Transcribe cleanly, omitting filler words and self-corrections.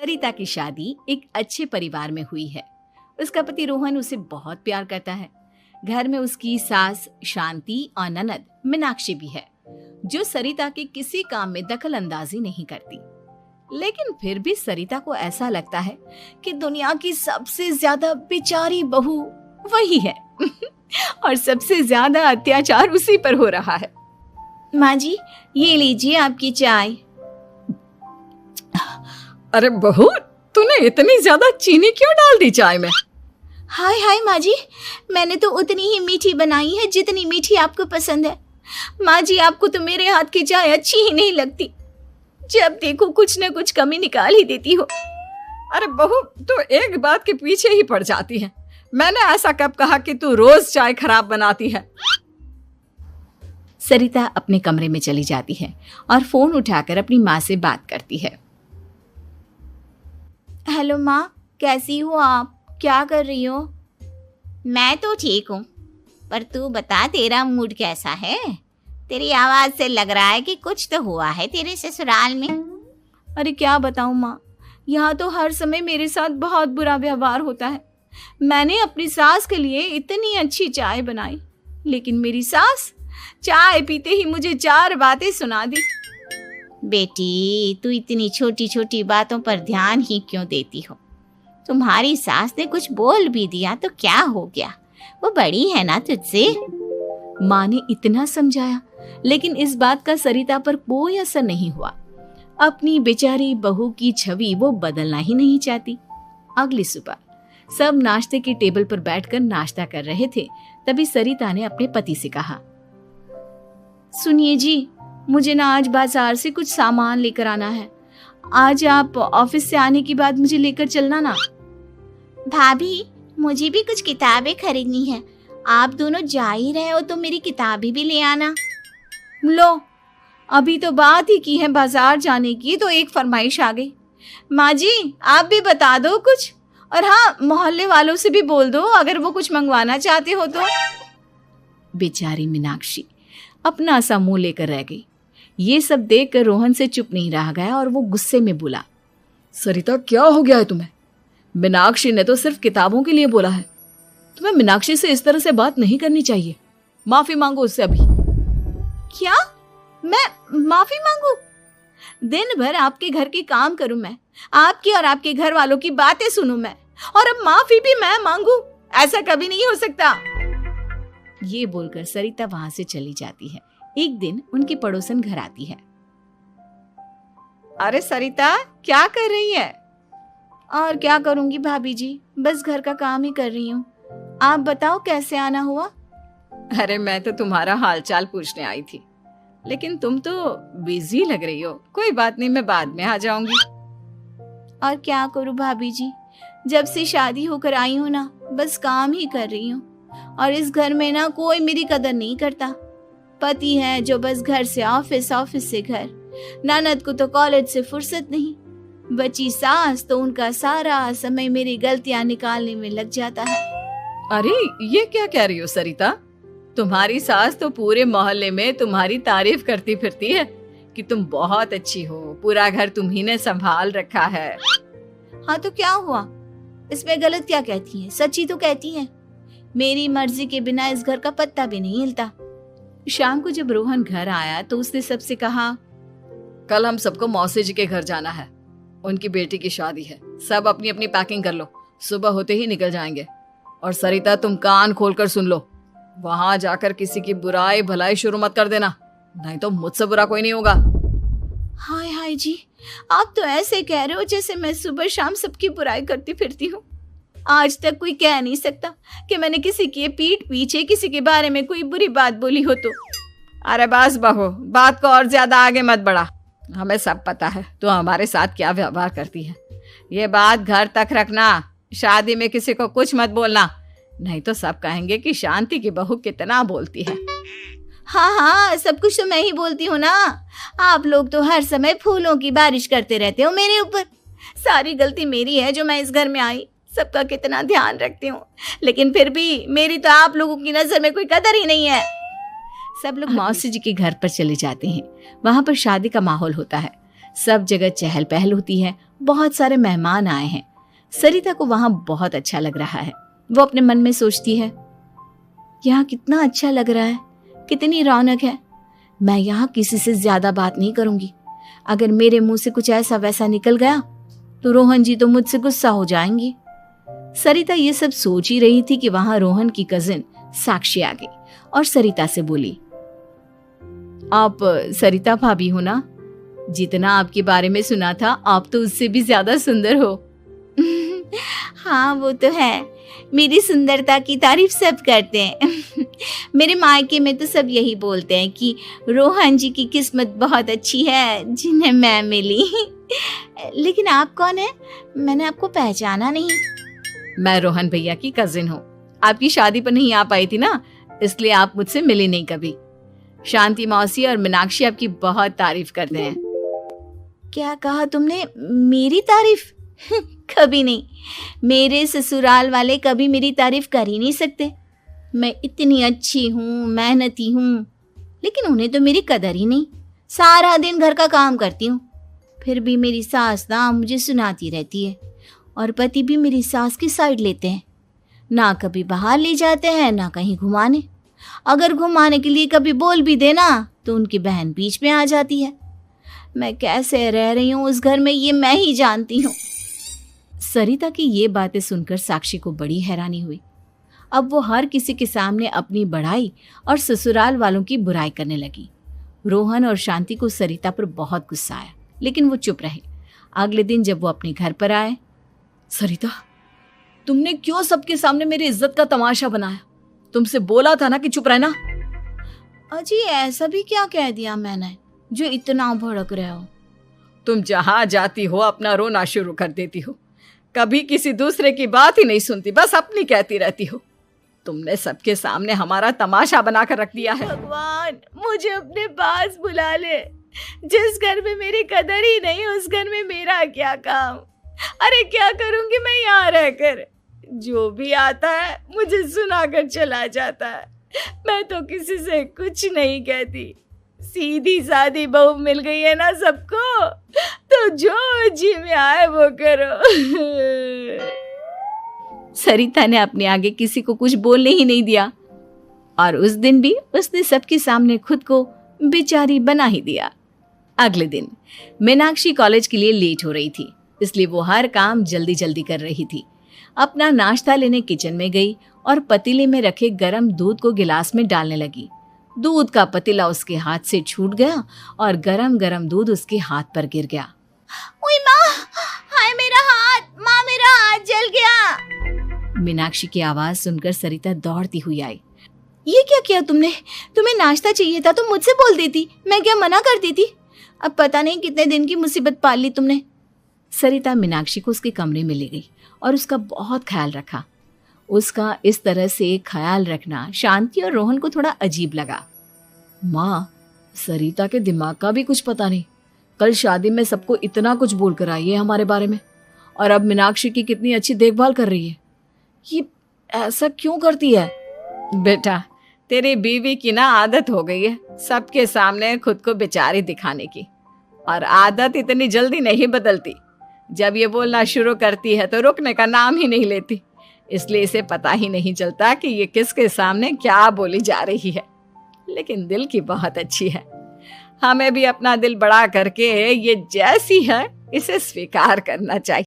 सरिता की शादी एक अच्छे परिवार में हुई है। उसका पति रोहन उसे बहुत प्यार करता है। घर में उसकी सास शांति और ननद मीनाक्षी भी है, जो सरिता के किसी काम में दखल अंदाजी नहीं करती। लेकिन फिर भी सरिता को ऐसा लगता है कि दुनिया की सबसे ज्यादा बेचारी बहू वही है और सबसे ज्यादा अत्याचार उसी पर हो रहा है। माँ जी, ये लीजिए आपकी चाय। अरे बहू, तूने इतनी ज्यादा चीनी क्यों डाल दी चाय में? हाय हाय माँ जी, मैंने तो उतनी ही मीठी बनाई है जितनी मीठी आपको पसंद है। माँ जी, आपको तो मेरे हाथ की चाय अच्छी ही नहीं लगती। जब देखो कुछ न कुछ कमी निकाल ही देती हो। अरे बहू, तू एक बात के पीछे ही पड़ जाती है। मैंने ऐसा कब कहा कि तू रोज चाय खराब बनाती है? सरिता अपने कमरे में चली जाती है और फोन उठाकर अपनी माँ से बात करती है। हेलो माँ, कैसी हो आप? क्या कर रही हो? मैं तो ठीक हूँ, पर तू बता, तेरा मूड कैसा है? तेरी आवाज से लग रहा है कि कुछ तो हुआ है तेरे ससुराल में। अरे क्या बताऊँ माँ, यहाँ तो हर समय मेरे साथ बहुत बुरा व्यवहार होता है। मैंने अपनी सास के लिए इतनी अच्छी चाय बनाई, लेकिन मेरी सास चाय पीते ही मुझे 4 बातें सुना दी। बेटी, तू इतनी छोटी छोटी बातों पर ध्यान ही क्यों देती हो? तुम्हारी सास ने कुछ बोल भी दिया तो क्या हो गया? वो बड़ी है ना तुझसे। माँ ने इतना समझाया, लेकिन इस बात का सरिता पर कोई असर नहीं हुआ। अपनी बेचारी बहू की छवि वो बदलना ही नहीं चाहती। अगली सुबह सब नाश्ते की टेबल पर बैठकर नाश्ता कर रहे थे, तभी सरिता ने अपने पति से कहा, सुनिए जी, मुझे ना आज बाजार से कुछ सामान लेकर आना है। आज आप ऑफिस से आने के बाद मुझे लेकर चलना ना। भाभी, मुझे भी कुछ किताबें खरीदनी है। आप दोनों जा ही रहे हो तो मेरी किताबें भी ले आना। लो, अभी तो बात ही की है बाजार जाने की, तो एक फरमाइश आ गई। माँ जी, आप भी बता दो कुछ, और हाँ, मोहल्ले वालों से भी बोल दो अगर वो कुछ मंगवाना चाहते हो तो। बेचारी मीनाक्षी अपना सा मुंह लेकर रह गई। ये सब देखकर रोहन से चुप नहीं रह गया और वो गुस्से में बोला, सरिता, क्या हो गया है तुम्हें? मीनाक्षी ने तो सिर्फ किताबों के लिए बोला है। तुम्हें मीनाक्षी से इस तरह से बात नहीं करनी चाहिए। माफी मांगो उससे अभी। क्या? मैं माफी मांगू? दिन भर आपके घर के काम करूं मैं, आपकी और आपके घर वालों की बातें सुनूं मैं, और अब माफी भी मैं मांगू? ऐसा कभी नहीं हो सकता। ये बोलकर सरिता वहां से चली जाती है। एक दिन उनकी पड़ोसन घर आती है। अरे सरिता, क्या कर रही है? और क्या करूंगी भाभी जी, बस घर का काम ही कर रही हूँ। आप बताओ कैसे आना हुआ? अरे मैं तो तुम्हारा हालचाल पूछने आई थी, लेकिन तुम तो बिजी लग रही हो। कोई बात नहीं, मैं बाद में आ जाऊंगी। और क्या करूं भाभी जी, जब से शादी होकर आई हूँ ना, बस काम ही कर रही हूँ। और इस घर में ना कोई मेरी कदर नहीं करता। पति है जो बस घर से ऑफिस, ऑफिस से घर। ननद को तो कॉलेज से फुर्सत नहीं। बची सास तो उनका सारा समय मेरी गलतियां निकालने में लग जाता है। अरे ये क्या कह रही हो सरिता? तुम्हारी सास तो पूरे मोहल्ले में तुम्हारी तारीफ करती फिरती है कि तुम बहुत अच्छी हो, पूरा घर तुम्ही ने संभाल रखा है। हाँ तो क्या हुआ? इसमें गलत क्या कहती है? सच्ची तो कहती है। मेरी मर्जी के बिना इस घर का पत्ता भी नहीं हिलता। शाम को जब रोहन घर आया तो उसने सबसे कहा, कल हम सबको मौसी जी के घर जाना है। उनकी बेटी की शादी है। सब अपनी अपनी पैकिंग कर लो, सुबह होते ही निकल जाएंगे। और सरिता, तुम कान खोलकर सुन लो, वहां जाकर किसी की बुराई भलाई शुरू मत कर देना, नहीं तो मुझसे बुरा कोई नहीं होगा। हाय हाय जी, आप तो ऐसे कह रहे हो जैसे मैं सुबह शाम सबकी बुराई करती फिरती हूँ। आज तक कोई कह नहीं सकता कि मैंने किसी की पीठ पीछे किसी के बारे में कोई बुरी बात बोली हो तो। अरे बस बहू, बात को और ज्यादा आगे मत बढ़ा। हमें सब पता है तो हमारे साथ क्या व्यवहार करती है। ये बात घर तक रखना, शादी में किसी को कुछ मत बोलना, नहीं तो सब कहेंगे कि शांति की बहू कितना बोलती है। हाँ हाँ, सब कुछ तो मैं ही बोलती हूँ ना। आप लोग तो हर समय फूलों की बारिश करते रहते हो मेरे ऊपर। सारी गलती मेरी है जो मैं इस घर में आई। सबका कितना ध्यान रखती हूँ, लेकिन फिर भी मेरी तो आप लोगों की नजर में कोई कदर ही नहीं है। सब लोग मौसी जी के घर पर चले जाते हैं। वहां पर शादी का माहौल होता है। सब जगह चहल पहल होती है, बहुत सारे मेहमान आए हैं। सरिता को वहां बहुत अच्छा लग रहा है। वो अपने मन में सोचती है, यहाँ कितना अच्छा लग रहा है, कितनी रौनक है। मैं यहाँ किसी से ज्यादा बात नहीं करूंगी। अगर मेरे मुंह से कुछ ऐसा वैसा निकल गया तो रोहन जी तो मुझसे गुस्सा हो जाएंगी। सरिता ये सब सोच ही रही थी कि वहां रोहन की कजिन साक्षी आ गई और सरिता से बोली, आप सरिता भाभी हो ना? जितना आपके बारे में सुना था, आप तो उससे भी ज्यादा सुंदर हो। हाँ वो तो है, मेरी सुंदरता की तारीफ सब करते हैं। मेरे मायके में तो सब यही बोलते हैं कि रोहन जी की किस्मत बहुत अच्छी है जिन्हें मैं मिली। लेकिन आप कौन है? मैंने आपको पहचाना नहीं। मैं रोहन भैया की कजिन हूँ। आपकी शादी पर नहीं आ पाई थी ना, इसलिए आप मुझसे मिली नहीं कभी। शांति मौसी और मीनाक्षी आपकी बहुत तारीफ करते हैं। क्या कहा तुमने? मेरी तारीफ? कभी नहीं। मेरे ससुराल वाले कभी मेरी तारीफ कर ही नहीं सकते। मैं इतनी अच्छी हूँ, मेहनती हूँ, लेकिन उन्हें तो मेरी कदर ही नहीं। सारा दिन घर का काम करती हूँ, फिर भी मेरी सास ना मुझे सुनाती रहती है, और पति भी मेरी सास की साइड लेते हैं। ना कभी बाहर ले जाते हैं, ना कहीं घुमाने। अगर घुमाने के लिए कभी बोल भी देना तो उनकी बहन बीच में आ जाती है। मैं कैसे रह रही हूँ उस घर में, ये मैं ही जानती हूँ। सरिता की ये बातें सुनकर साक्षी को बड़ी हैरानी हुई। अब वो हर किसी के सामने अपनी बढ़ाई और ससुराल वालों की बुराई करने लगी। रोहन और शांति को सरिता पर बहुत गुस्सा आया, लेकिन वो चुप रहे। अगले दिन जब वो अपने घर पर आए, सरिता, तुमने क्यों सबके सामने मेरी इज्जत का तमाशा बनाया? तुमसे बोला था ना कि चुप रहना। अजी ऐसा भी क्या कह दिया मैंने जो इतना भड़क रहे हो? तुम जहां जाती हो अपना रोना शुरू कर देती हो, कभी किसी दूसरे की बात ही नहीं सुनती, बस अपनी कहती रहती हो। तुमने सबके सामने हमारा तमाशा बनाकर रख दिया है। भगवान, मुझे अपने पास बुला ले। जिस घर में मेरी कदर ही नहीं, उस घर में मेरा क्या काम? अरे क्या करूंगी मैं यहाँ रहकर? जो भी आता है मुझे सुनाकर चला जाता है। मैं तो किसी से कुछ नहीं कहती। सीधी सादी बहू मिल गई है ना सबको, तो जो जी में आए वो करो। सरिता ने अपने आगे किसी को कुछ बोलने ही नहीं दिया, और उस दिन भी उसने सबके सामने खुद को बेचारी बना ही दिया। अगले दिन मीनाक्षी कॉलेज के लिए लेट हो रही थी, इसलिए वो हर काम जल्दी जल्दी कर रही थी। अपना नाश्ता लेने किचन में गई और पतीले में रखे गरम दूध को गिलास में डालने लगी। दूध का पतीला उसके हाथ से छूट गया और गरम गरम दूध उसके हाथ पर गिर गया। ओए माँ, हाय मेरा हाथ, माँ मेरा हाथ जल गया। मीनाक्षी की आवाज सुनकर सरिता दौड़ती हुई आई। ये क्या किया तुमने? तुम्हें नाश्ता चाहिए था तो मुझसे बोल देती, मैं क्या मना कर देती? अब पता नहीं कितने दिन की मुसीबत पाल ली तुमने। सरिता मीनाक्षी को उसके कमरे में ले गई और उसका बहुत ख्याल रखा। उसका इस तरह से ख्याल रखना शांति और रोहन को थोड़ा अजीब लगा। माँ, सरिता के दिमाग का भी कुछ पता नहीं। कल शादी में सबको इतना कुछ बोल कर आई है हमारे बारे में, और अब मीनाक्षी की कितनी अच्छी देखभाल कर रही है। ये ऐसा क्यों करती है? बेटा, तेरी बीवी की ना आदत हो गई है सबके सामने खुद को बेचारी दिखाने की, और आदत इतनी जल्दी नहीं बदलती। जब ये बोलना शुरू करती है तो रुकने का नाम ही नहीं लेती, इसलिए इसे पता ही नहीं चलता कि ये किसके सामने क्या बोली जा रही है। लेकिन दिल की बहुत अच्छी है। हमें भी अपना दिल बड़ा करके ये जैसी है इसे स्वीकार करना चाहिए।